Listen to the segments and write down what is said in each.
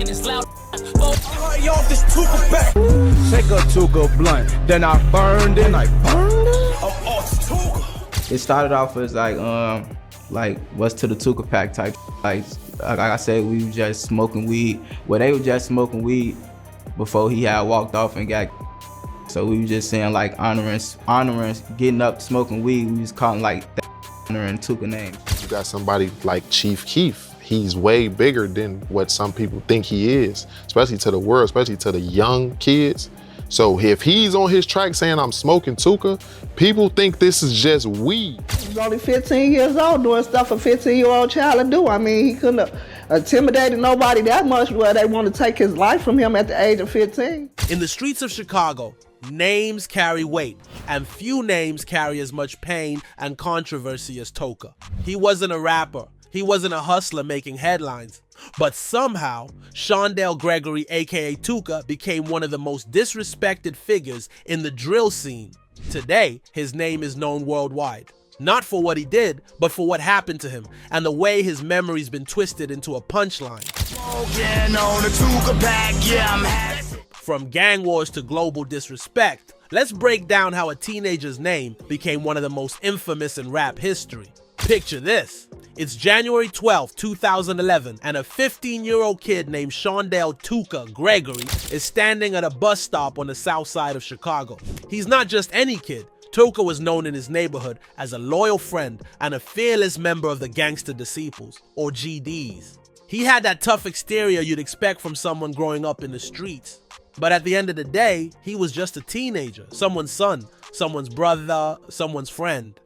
and it's loud. Off this Tooka back. Take a Tuka blunt, then I burned it. Oh, it's Tooka. It started off as like what's to the Tuka pack type. Like I said, we were just smoking weed. Well, they were just smoking weed before he had walked off and got. So we were just saying like honoring, getting up, smoking weed. We was calling like that honoring Tuka name. You got somebody like Chief Keef. He's way bigger than what some people think he is, especially to the world, especially to the young kids. So if he's on his track saying I'm smoking Tuka, people think this is just weed. He's only 15 years old doing stuff a 15-year-old child to do. I mean, he couldn't have intimidated nobody that much where they want to take his life from him at the age of 15. In the streets of Chicago, names carry weight, and few names carry as much pain and controversy as Tuka. He wasn't a rapper. He wasn't a hustler making headlines, but somehow, Shondell Gregory, aka Tuka, became one of the most disrespected figures in the drill scene. Today, his name is known worldwide. Not for what he did, but for what happened to him, and the way his memory's been twisted into a punchline. From gang wars to global disrespect, let's break down how a teenager's name became one of the most infamous in rap history. Picture this. It's January 12, 2011, and a 15-year-old kid named Shondell Tuka Gregory is standing at a bus stop on the south side of Chicago. He's not just any kid. Tuka was known in his neighborhood as a loyal friend and a fearless member of the Gangster Disciples, or GDs. He had that tough exterior you'd expect from someone growing up in the streets. But at the end of the day, he was just a teenager, someone's son, someone's brother, someone's friend.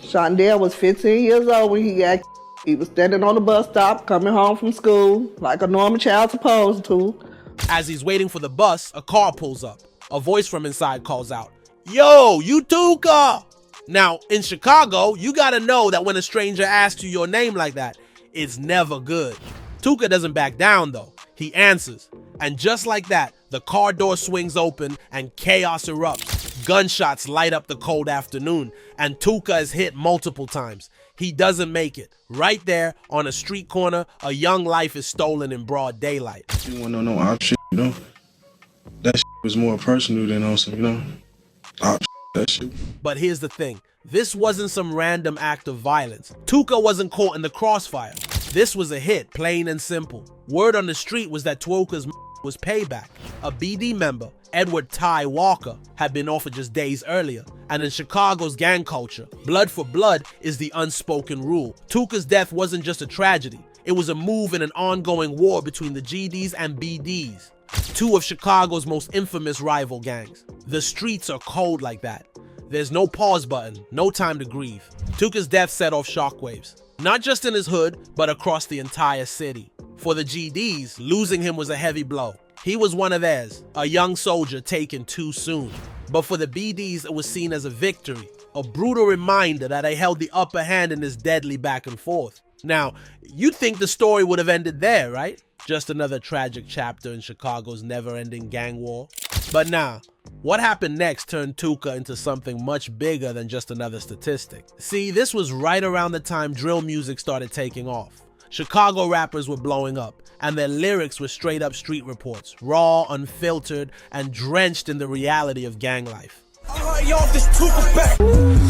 Shondell was 15 years old when he was standing on the bus stop, coming home from school, like a normal child supposed to. As he's waiting for the bus, a car pulls up. A voice from inside calls out, "Yo, you Tuka!" Now, in Chicago, you gotta know that when a stranger asks you your name like that, it's never good. Tuka doesn't back down though. He answers. And just like that, the car door swings open and chaos erupts. Gunshots light up the cold afternoon, and Tuka is hit multiple times. He doesn't make it. Right there, on a street corner, a young life is stolen in broad daylight. You want to know op shit, you know? That shit was more personal than on some, you know? Op shit, that shit. But here's the thing. This wasn't some random act of violence. Tuka wasn't caught in the crossfire. This was a hit, plain and simple. Word on the street was that Tuka's was payback. A BD member, Edward Ty Walker, had been offered just days earlier. And in Chicago's gang culture, blood for blood is the unspoken rule. Tuka's death wasn't just a tragedy. It was a move in an ongoing war between the GDs and BDs, two of Chicago's most infamous rival gangs. The streets are cold like that. There's no pause button, no time to grieve. Tuka's death set off shockwaves, not just in his hood, but across the entire city. For the GDs, losing him was a heavy blow. He was one of theirs, a young soldier taken too soon. But for the BDs, it was seen as a victory, a brutal reminder that they held the upper hand in this deadly back and forth. Now, you'd think the story would have ended there, right? Just another tragic chapter in Chicago's never-ending gang war. But nah, what happened next turned Tuka into something much bigger than just another statistic. See, this was right around the time drill music started taking off. Chicago rappers were blowing up, and their lyrics were straight up street reports, raw, unfiltered, and drenched in the reality of gang life. Off this Tooka back.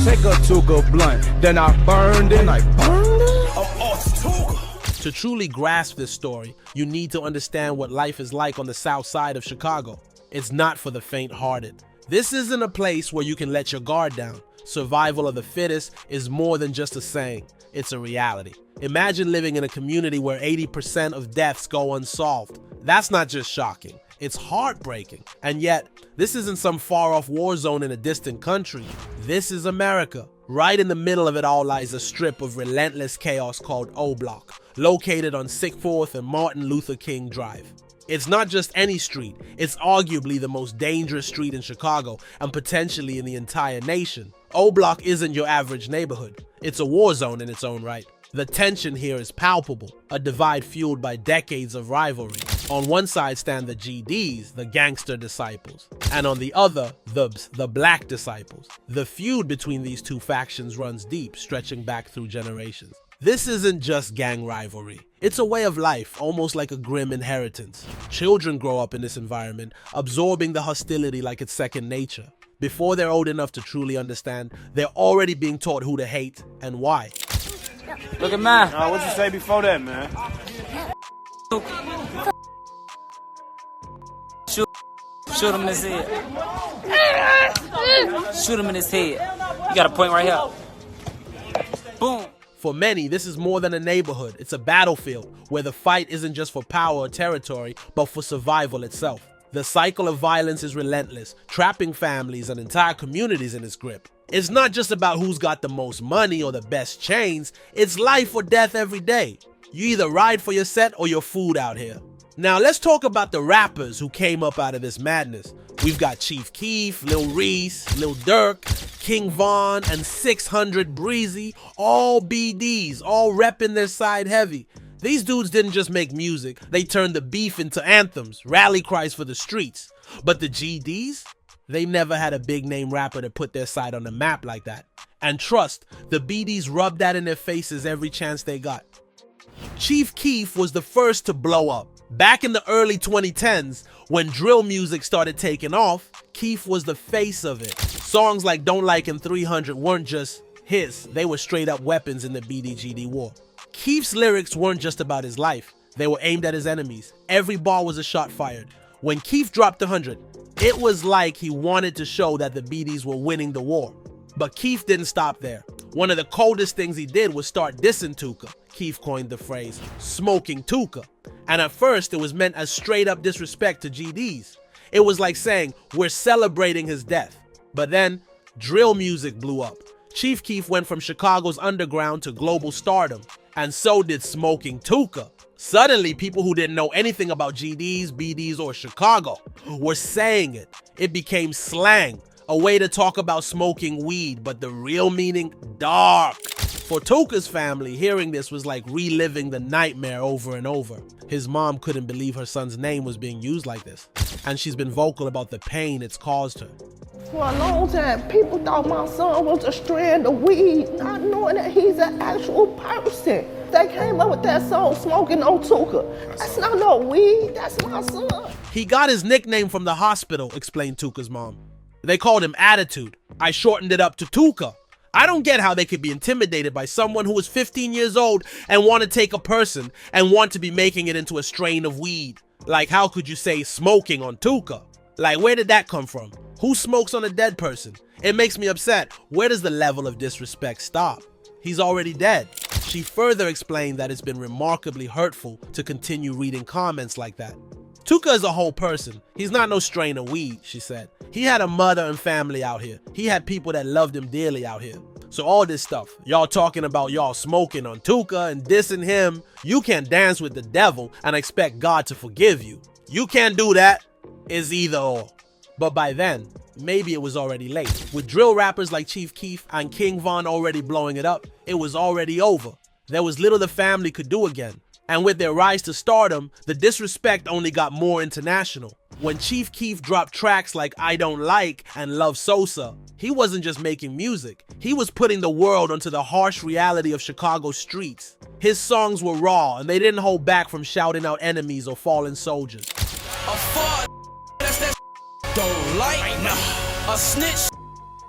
Take a Tuka blunt, then I burned it. Oh, it's Tooka. To truly grasp this story, you need to understand what life is like on the south side of Chicago. It's not for the faint-hearted. This isn't a place where you can let your guard down. Survival of the fittest is more than just a saying. It's a reality. Imagine living in a community where 80% of deaths go unsolved. That's not just shocking, it's heartbreaking. And yet, this isn't some far-off war zone in a distant country. This is America. Right in the middle of it all lies a strip of relentless chaos called O Block, located on 6th 4th and Martin Luther King Drive. It's not just any street, it's arguably the most dangerous street in Chicago and potentially in the entire nation. O Block isn't your average neighborhood. It's a war zone in its own right. The tension here is palpable, a divide fueled by decades of rivalry. On one side stand the GDs, the Gangster Disciples, and on the other, the Black Disciples. The feud between these two factions runs deep, stretching back through generations. This isn't just gang rivalry. It's a way of life, almost like a grim inheritance. Children grow up in this environment, absorbing the hostility like it's second nature. Before they're old enough to truly understand, they're already being taught who to hate and why. Look at mine. What'd you say before that, man? Shoot him in his head. Shoot him in his head. You got a point right here. Boom. For many, this is more than a neighborhood. It's a battlefield where the fight isn't just for power or territory, but for survival itself. The cycle of violence is relentless, trapping families and entire communities in its grip. It's not just about who's got the most money or the best chains, it's life or death every day. You either ride for your set or your food out here. Now let's talk about the rappers who came up out of this madness. We've got Chief Keef, Lil Reese, Lil Durk, King Von, and 600 Breezy, all BDs, all repping their side heavy. These dudes didn't just make music, they turned the beef into anthems, rally cries for the streets. But the GDs? They never had a big name rapper to put their side on the map like that. And trust, the BDs rubbed that in their faces every chance they got. Chief Keef was the first to blow up. Back in the early 2010s, when drill music started taking off, Keef was the face of it. Songs like Don't Like and 300 weren't just his, they were straight up weapons in the BDGD war. Keef's lyrics weren't just about his life, they were aimed at his enemies. Every bar was a shot fired. When Keef dropped 100, it was like he wanted to show that the BDs were winning the war. But Keef didn't stop there. One of the coldest things he did was start dissing Tuka. Keef coined the phrase, smoking Tuka. And at first, it was meant as straight up disrespect to GDs. It was like saying, we're celebrating his death. But then, drill music blew up. Chief Keef went from Chicago's underground to global stardom. And so did smoking Tuka. Suddenly, people who didn't know anything about GDs, BDs, or Chicago were saying it. It became slang, a way to talk about smoking weed, but the real meaning, dark. For Tuka's family, hearing this was like reliving the nightmare over and over. His mom couldn't believe her son's name was being used like this, and she's been vocal about the pain it's caused her. For a long time, people thought my son was a strand of weed, not knowing that he's an actual person. They came up with that song, Smoking on Tooka. That's not no weed, that's my son. He got his nickname from the hospital, explained Tuka's mom. They called him Attitude. I shortened it up to Tuka. I don't get how they could be intimidated by someone who is 15 years old and want to take a person and want to be making it into a strain of weed. Like, how could you say smoking on Tuka? Like, where did that come from? Who smokes on a dead person? It makes me upset. Where does the level of disrespect stop? He's already dead. She further explained that it's been remarkably hurtful to continue reading comments like that. Tuka is a whole person. He's not no strain of weed, she said. He had a mother and family out here. He had people that loved him dearly out here. So all this stuff, y'all talking about y'all smoking on Tuka and dissing him, you can't dance with the devil and expect God to forgive you. You can't do that. It's either or. But by then, maybe it was already late. With drill rappers like Chief Keef and King Von already blowing it up, it was already over. There was little the family could do again. And with their rise to stardom, the disrespect only got more international. When Chief Keef dropped tracks like I Don't Like and Love Sosa, he wasn't just making music. He was putting the world onto the harsh reality of Chicago streets. His songs were raw, and they didn't hold back from shouting out enemies or fallen soldiers. Don't like, nah, a snitch.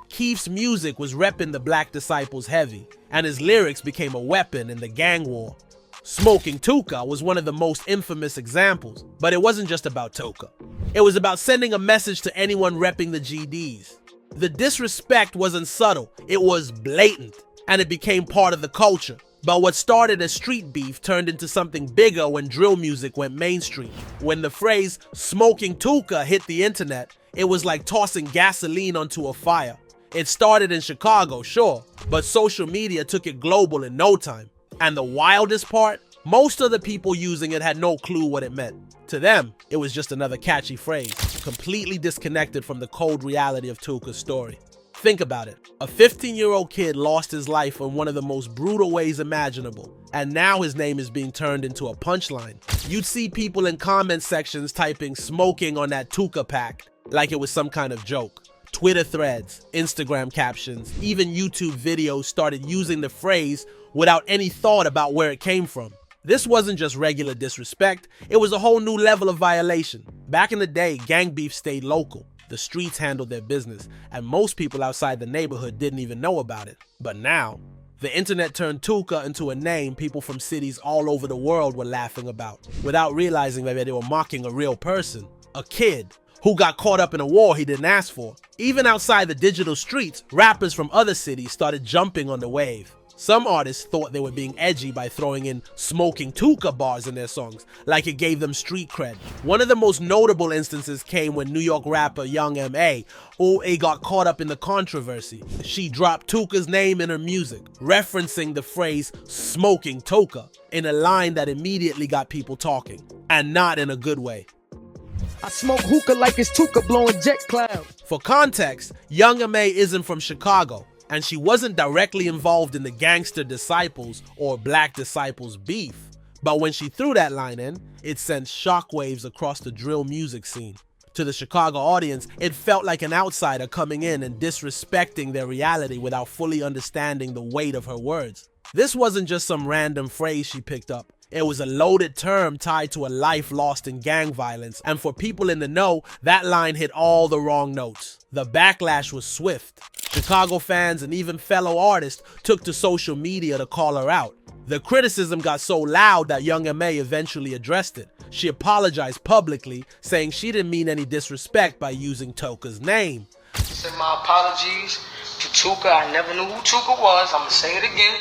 Keef's music was repping the Black Disciples heavy, and his lyrics became a weapon in the gang war. Smoking Tuka was one of the most infamous examples, but it wasn't just about Tuka. It was about sending a message to anyone repping the GDs. The disrespect wasn't subtle, it was blatant, and it became part of the culture. But what started as street beef turned into something bigger when drill music went mainstream. When the phrase smoking Tuka hit the internet, it was like tossing gasoline onto a fire. It started in Chicago, sure, but social media took it global in no time. And the wildest part, most of the people using it had no clue what it meant. To them, it was just another catchy phrase, completely disconnected from the cold reality of Tuka's story. Think about it. A 15-year-old kid lost his life in one of the most brutal ways imaginable, and now his name is being turned into a punchline. You'd see people in comment sections typing smoking on that Tuka pack like it was some kind of joke. Twitter threads, Instagram captions, even YouTube videos started using the phrase without any thought about where it came from. This wasn't just regular disrespect, it was a whole new level of violation. Back in the day, gang beef stayed local. The streets handled their business, and most people outside the neighborhood didn't even know about it. But now, the internet turned Tuka into a name people from cities all over the world were laughing about, without realizing that they were mocking a real person, a kid, who got caught up in a war he didn't ask for. Even outside the digital streets, rappers from other cities started jumping on the wave. Some artists thought they were being edgy by throwing in smoking Tuka bars in their songs, like it gave them street cred. One of the most notable instances came when New York rapper Young M.A. got caught up in the controversy. She dropped Tuka's name in her music, referencing the phrase smoking Tuka in a line that immediately got people talking, and not in a good way. I smoke hookah like it's Tooka blowing jet clouds. For context, Young M.A. isn't from Chicago, and she wasn't directly involved in the Gangster Disciples or Black Disciples beef. But when she threw that line in, it sent shockwaves across the drill music scene. To the Chicago audience, it felt like an outsider coming in and disrespecting their reality without fully understanding the weight of her words. This wasn't just some random phrase she picked up. It was a loaded term tied to a life lost in gang violence, and for people in the know, that line hit all the wrong notes. The backlash was swift. Chicago fans and even fellow artists took to social media to call her out. The criticism got so loud that Young M.A. eventually addressed it. She apologized publicly, saying she didn't mean any disrespect by using Tuka's name. Send my apologies to Tuka. I never knew who Tuka was. I'm gonna say it again.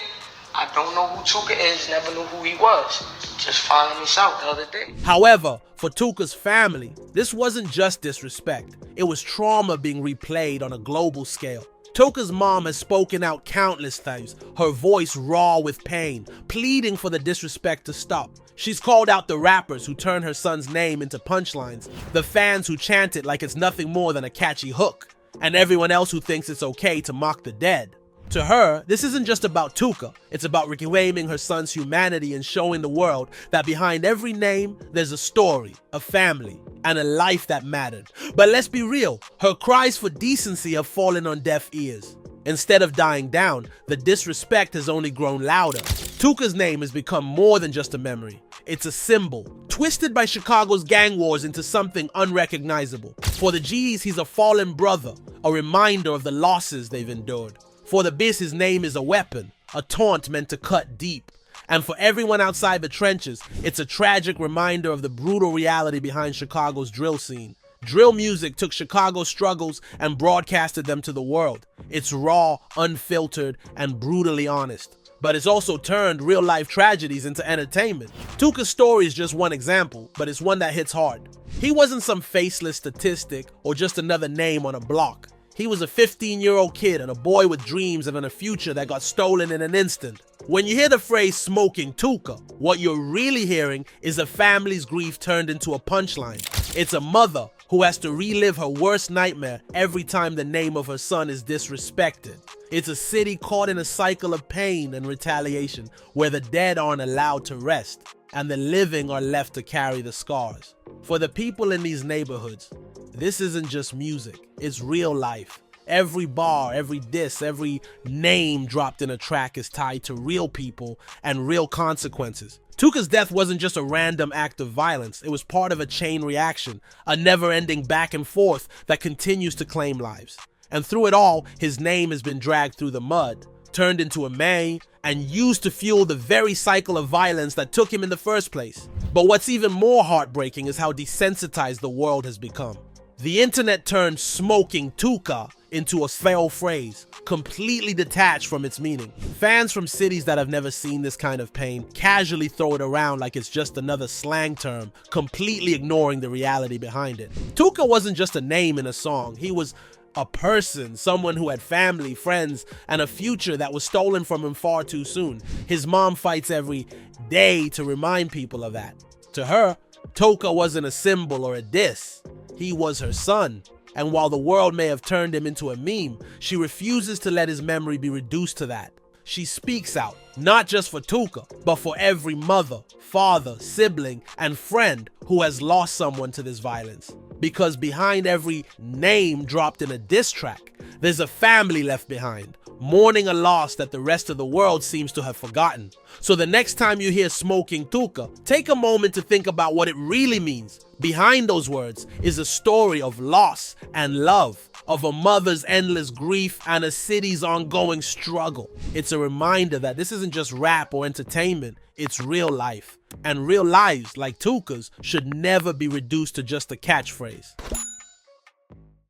I don't know who Tuka is, never knew who he was. Just finding this out the other day. However, for Tuka's family, this wasn't just disrespect. It was trauma being replayed on a global scale. Tuka's mom has spoken out countless times, her voice raw with pain, pleading for the disrespect to stop. She's called out the rappers who turned her son's name into punchlines, the fans who chant it like it's nothing more than a catchy hook, and everyone else who thinks it's okay to mock the dead. To her, this isn't just about Tuka, it's about reclaiming her son's humanity and showing the world that behind every name, there's a story, a family, and a life that mattered. But let's be real, her cries for decency have fallen on deaf ears. Instead of dying down, the disrespect has only grown louder. Tuka's name has become more than just a memory. It's a symbol, twisted by Chicago's gang wars into something unrecognizable. For the G's, he's a fallen brother, a reminder of the losses they've endured. For the Biz, his name is a weapon, a taunt meant to cut deep. And for everyone outside the trenches, it's a tragic reminder of the brutal reality behind Chicago's drill scene. Drill music took Chicago's struggles and broadcasted them to the world. It's raw, unfiltered, and brutally honest. But it's also turned real-life tragedies into entertainment. Tuka's story is just one example, but it's one that hits hard. He wasn't some faceless statistic or just another name on a block. He was a 15-year-old kid and a boy with dreams and a future that got stolen in an instant. When you hear the phrase smoking Tuka, what you're really hearing is a family's grief turned into a punchline. It's a mother who has to relive her worst nightmare every time the name of her son is disrespected. It's a city caught in a cycle of pain and retaliation where the dead aren't allowed to rest and the living are left to carry the scars. For the people in these neighborhoods, this isn't just music, it's real life. Every bar, every diss, every name dropped in a track is tied to real people and real consequences. Tuka's death wasn't just a random act of violence, it was part of a chain reaction, a never-ending back and forth that continues to claim lives. And through it all, his name has been dragged through the mud, turned into a meme, and used to fuel the very cycle of violence that took him in the first place. But what's even more heartbreaking is how desensitized the world has become. The internet turned smoking Tuka into a fail phrase, completely detached from its meaning. Fans from cities that have never seen this kind of pain casually throw it around like it's just another slang term, completely ignoring the reality behind it. Tuka wasn't just a name in a song, he was a person, someone who had family, friends, and a future that was stolen from him far too soon. His mom fights every day to remind people of that. To her, Tuka wasn't a symbol or a diss. He was her son, and while the world may have turned him into a meme, she refuses to let his memory be reduced to that. She speaks out, not just for Tuka, but for every mother, father, sibling, and friend who has lost someone to this violence. Because behind every name dropped in a diss track, there's a family left behind, mourning a loss that the rest of the world seems to have forgotten. So the next time you hear smoking Tuka, take a moment to think about what it really means. Behind those words is a story of loss and love, of a mother's endless grief and a city's ongoing struggle. It's a reminder that this isn't just rap or entertainment, it's real life. And real lives, like Tuka's, should never be reduced to just a catchphrase.